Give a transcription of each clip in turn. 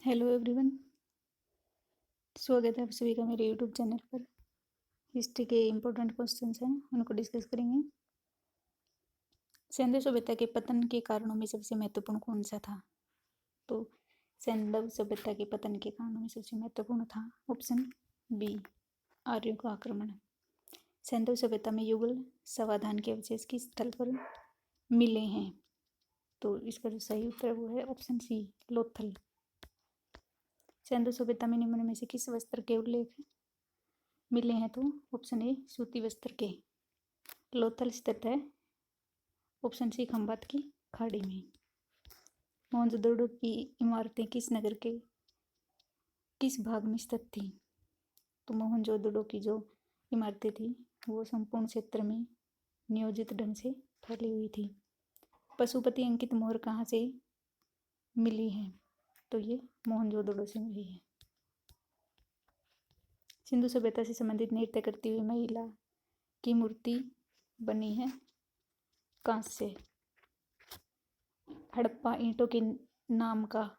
Hello everyone, स्वागत है आप सभी का मेरे यूट्यूब चैनल पर। हिस्ट्री के इम्पोर्टेंट क्वेश्चंस हैं, उनको डिस्कस करेंगे। सैंधव सभ्यता के पतन के कारणों में सबसे महत्वपूर्ण कौन सा था? तो सैंधव सभ्यता के पतन के कारणों में सबसे महत्वपूर्ण था ऑप्शन बी, आर्यों का आक्रमण। सैंधव सभ्यता में युगल समाधान के अवशेष किस स्थल पर मिले हैं? तो इसका जो सही उत्तर है वो है ऑप्शन सी, लोथल। सैंधव सभ्यता में निम्न में से किस वस्त्र के उल्लेख मिले हैं? तो ऑप्शन ए, सूती वस्त्र के। लोथल स्थित है ऑप्शन सी, खंभात की खाड़ी में। मोहनजोदड़ो की इमारतें किस नगर के किस भाग में स्थित थी? तो मोहनजोदड़ो की जो इमारतें थी वो संपूर्ण क्षेत्र में नियोजित ढंग से फैली हुई थी। पशुपति अंकित मोहर कहाँ से मिली है? तो ये मोहनजोदड़ो से मिली है। सिंधु सभ्यता से संबंधित नृत्य करती हुई महिला की मूर्ति बनी है कांच से। हड़प्पा ईंटों के नाम का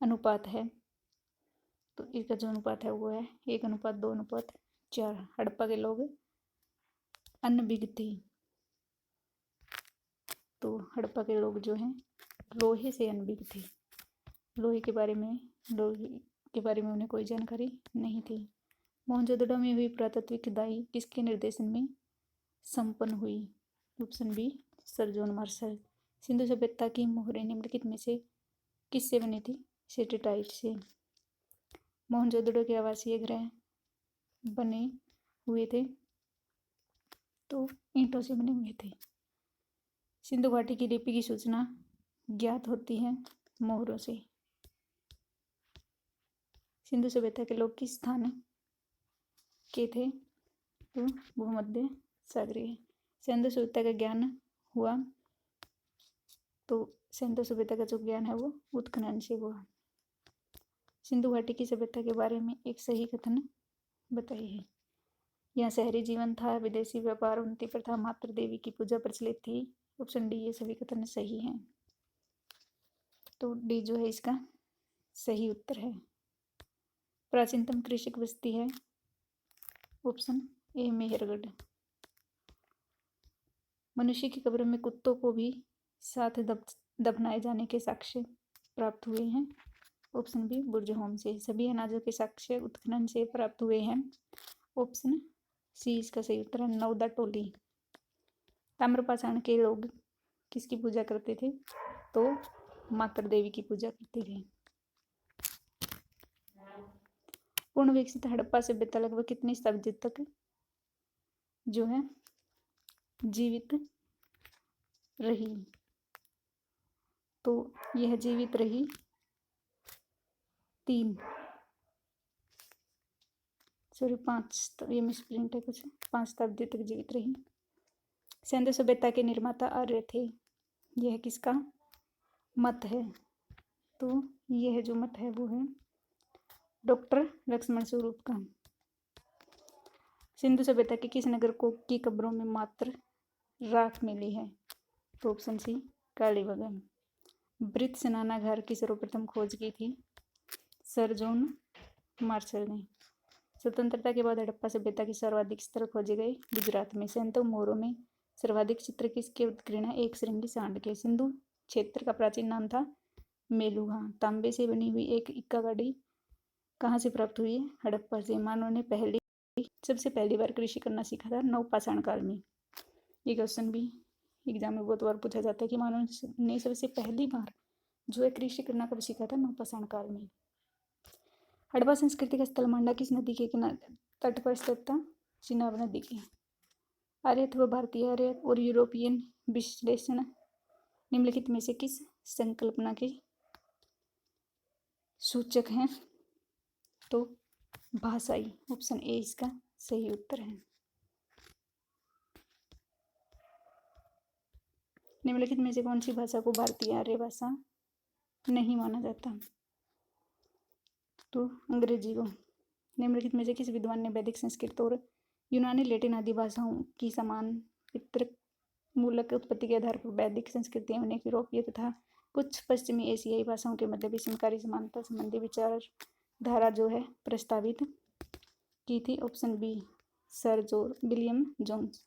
अनुपात है, तो इसका जो अनुपात है वो है 1:2:4। हड़प्पा के लोग अनभिज्ञ थे, तो हड़प्पा के लोग जो हैं लोहे से अनभिज्ञ थे। लोहे के बारे में उन्हें कोई जानकारी नहीं थी। मोहनजोदड़ो में हुई पुरातात्विक खुदाई किसके निर्देशन में संपन्न हुई? Option B, sir John Marshall. Sindhu सभ्यता की मोहरें निम्नलिखित में से किससे बनी थी? सेटेटाइट से। मोहनजोदड़ो के आवासीय गृह बने हुए थे, तो ईंटों से बने हुए थे। सिंधु घाटी की लिपि की सूचना ज्ञात होती है मोहरों से। सिंधु सभ्यता के लोग किस स्थान के थे? तो भूमध्य सागरीय। सिंधु सभ्यता का ज्ञान हुआ, तो सिंधु सभ्यता का जो ज्ञान है वो उत्खनन से हुआ। सिंधु घाटी की सभ्यता के बारे में एक सही कथन बताइए। यहाँ शहरी जीवन था, विदेशी व्यापार, उन्नति प्रथा, मातृ देवी की पूजा प्रचलित थी। ऑप्शन डी, ये सभी कथन सही हैं, तो डी जो है इसका सही उत्तर है। प्राचीनतम कृषक बस्ती है ऑप्शन ए, मेहरगढ़। मनुष्य की कब्र में कुत्तों को भी साथ दफनाए जाने के साक्ष्य प्राप्त हुए हैं। ऑप्शन बी, बुर्ज होम से। सभी अनाजों के साक्ष्य उत्खनन से प्राप्त हुए हैं। ऑप्शन सी इसका सही उत्तर है, नौदा टोली। ताम्रपाषाण के लोग किसकी पूजा करते थे? तो मातृ देवी की पूजा करते थे। पूर्ण विकसित हड़प्पा सभ्यता लगभग कितनी शताब्दी तक जो है जीवित रही? तो यह जीवित रही 5, ये मिसप्रिंट है कुछ, 5 शताब्दी तक जीवित रही। सिंधु सभ्यता के निर्माता आर्य थे, यह किसका मत है? तो यह जो मत है वो है डॉक्टर लक्ष्मण स्वरूप का। सिंधु सभ्यता के किस नगर को की कब्रों में मात्र राख मिली है? तो ऑप्शन सी, कालीबंगन। ब्रित स्नानागार की सर्वप्रथम खोज की थी सर जॉन मार्शल ने। स्वतंत्रता के बाद हड़प्पा सभ्यता के सर्वाधिक स्थल खोजे गए गुजरात में। सैंधव मोहरों में सर्वाधिक चित्र किसके उत्कीर्ण है? एक श्रृंगी सांड के। सिंधु क्षेत्र का प्राचीन नाम था मेलुहा। तांबे से बनी हुई एक इक्का गाड़ी कहाँ से प्राप्त हुई है? हड़प्पा से। मानव ने सबसे पहली बार कृषि करना सीखा था नवपाषाण काल में। ये क्वेश्चन भी एग्जाम में बहुत बार पूछा जाता है कि मानव ने सबसे पहली बार जो है कृषि करना कब सीखा था? नवपाषाण काल में। हड़प्पा संस्कृति का स्थल मांडा किस नदी के किनारे तट पर स्थित था? चिनाब नदी के। आर्यत व भारतीय आर्य और यूरोपियन विश्लेषण निम्नलिखित में से किस संकल्पना के सूचक हैं? तो भाषाई। ऑप्शन ए इसका सही उत्तर है। निम्नलिखित में से कौन सी भाषा को भारतीय आर्य भाषा नहीं माना जाता? तो अंग्रेजी को। निम्नलिखित में से किस विद्वान ने वैदिक संस्कृत और यूनानी लैटिन आदि भाषाओं की समान पितृ मूलक उत्पत्ति के आधार पर वैदिक संस्कृति अनेक यूरोपीय तथा कुछ पश्चिमी एशियाई भाषाओं के मध्य विषमकारी समानता संबंधी विचारधारा जो है प्रस्तावित की थी। Option B sir William Jones.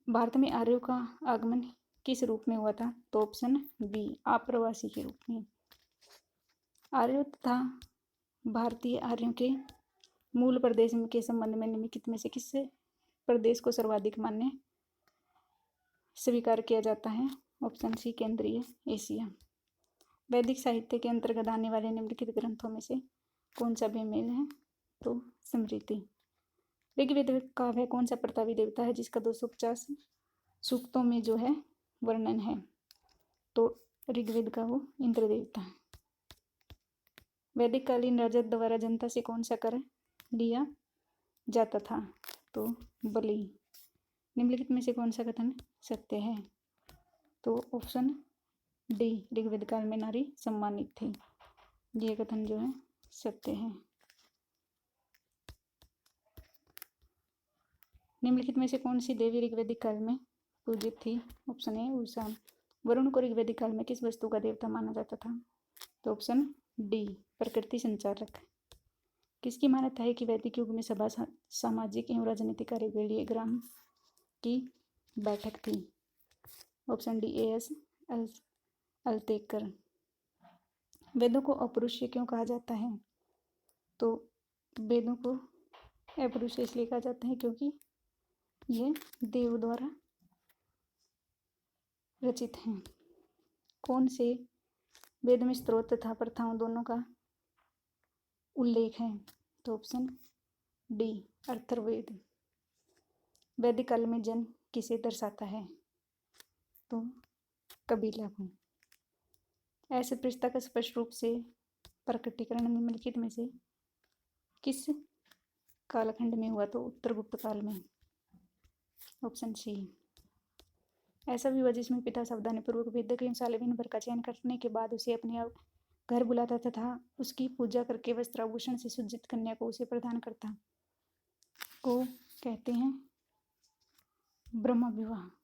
Bharat में आर्यों का आगमन किस रूप में हुआ था? तो ऑप्शन बी आप्रवासी के रूप में। आर्यों तथा भारतीय आर्यों के मूल प्रदेश के संबंध में निम्नलिखित में से किस प्रदेश को सर्वाधिक मान्य स्वीकार किया जाता है? ऑप्शन सी केंद्रीय एशिया। वैदिक साहित्य के अंतर्गत आने वाले निम्नलिखित ग्रंथों में से कौन सा बेमेल है? तो स्मृति। ऋग्वेद काव्य कौन सा प्रतापी देवता है जिसका 250 सूक्तों में जो है वर्णन है? तो ऋग्वेद का वो इंद्र देवता है। वैदिक कालीन राजा द्वारा जनता से कौन सा कर लिया जाता था? तो बलि। निम्नलिखित में से कौन सा कथन सत्य है? तो ऑप्शन डी ऋग्वेद काल में नारी सम्मानित थी। ये कथन जो है सत्य है। निम्नलिखित में से कौन सी देवी ऋग्वैदिक काल में पूजित थी? Option A Usha. वरुण को ऋग्वैदिक काल में किस वस्तु का देवता माना जाता था? तो ऑप्शन डी प्रकृति संचारक। किसकी मान्यता है कि वैदिक युग में सभा सामाजिक एवं राजनीतिक कार्य के लिए ग्राम की बैठक थी? Option D A S Altekar. वेदों को अपरुष्य क्यों कहा जाता है? तो वेदों को अपरुष्य इसलिए कहा जाता है क्योंकि ये देव द्वारा रचित हैं। कौन से वेद में स्त्रोत तथा प्रथाओं दोनों का उल्लेख है? तो ऑप्शन डी अथर्ववेद। वैदिक काल में जन किसे दर्शाता है? तो कबीला को। अस्पृश्यता का स्पष्ट रूप से प्रकटीकरण निम्नलिखित में से किस कालखंड में हुआ? तो उत्तर गुप्त काल में। Option C. ऐसा विवाह जिसमें पिता सावधानीपूर्वक वेदक एवं शालीन वर का चयन करने के बाद उसे अपने आप घर बुलाता तथा उसकी पूजा करके वस्त्राभूषण से सुज्जित कन्या को उसे प्रदान करता को कहते हैं ब्रह्म विवाह।